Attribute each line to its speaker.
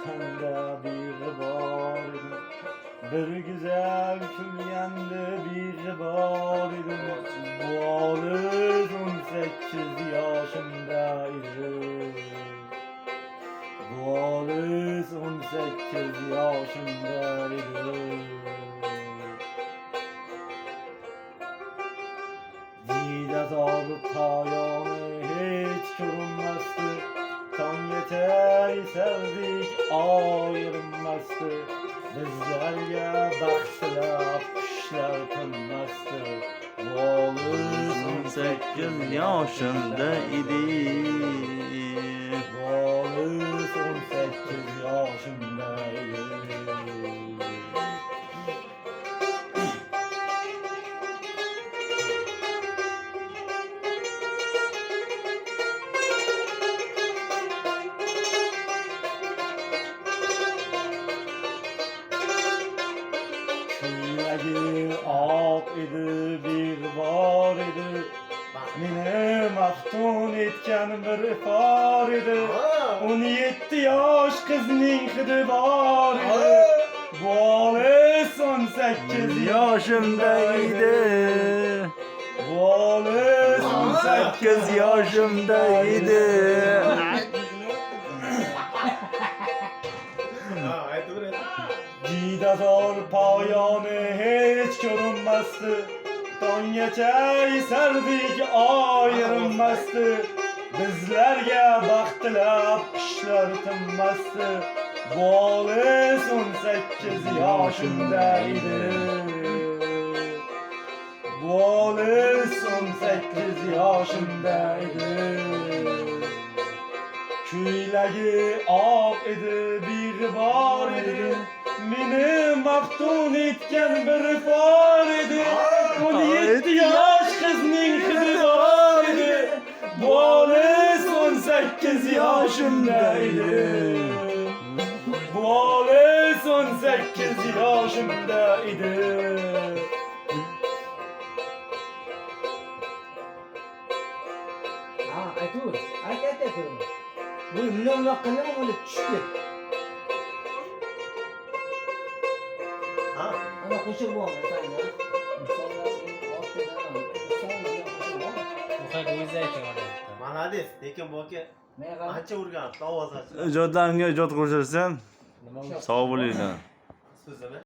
Speaker 1: sende bir var idi. Bir güzel külyendi bir var idi. Bu oğluz 18 yaşında idi. Bu oğluz 18 yaşında idi. Dide zor payamı hiç görünmezdi. Kan yeter sevdik ayrılmazdı. Bizlerge baktılar kuşlar tınmazdı. Bu oğluz
Speaker 2: 18 yaşında idi.
Speaker 1: Bu oğluz 18 yaşında idi. Yüreği ak idi bir var idi. Meni maftun etken bir far idi. 17 yaş kızning hidi var idi. Bu oğluz 18
Speaker 2: Yaşımda idi.
Speaker 1: Bu oğluz
Speaker 2: 18 yaşımda idi.
Speaker 1: Dide zor payanı hiç görünmezdi. Don geçey serdik ayrılmazdı. Bizlerge baktılar kuşlar tınmazdı. Bu oğluz 18 yaşındaydı. Bu oğluz 18 yaşındaydı. Küylegi ak idi bir var idi. Meni maftun etken bir far idi. 17 yaş kızning hidi var idi. Bu oğluz 18 yaşındaydı. Bu oğluz 18 yaşındaydı.
Speaker 3: Aytur, aytur. Bu milyon hakkında mı böyle düştü? Ana koşu bu ama sen ya. İnsanlar ortada insan ya koşu var.
Speaker 4: Bu kadar güzel ki var.
Speaker 5: Молодец, lekin boka
Speaker 3: Ne kadar?
Speaker 5: ancha o'rganibdi ovoz ochib.
Speaker 2: Ijodlarimga ijod qo'shilsam, sog' bo'linglar.
Speaker 5: So'zini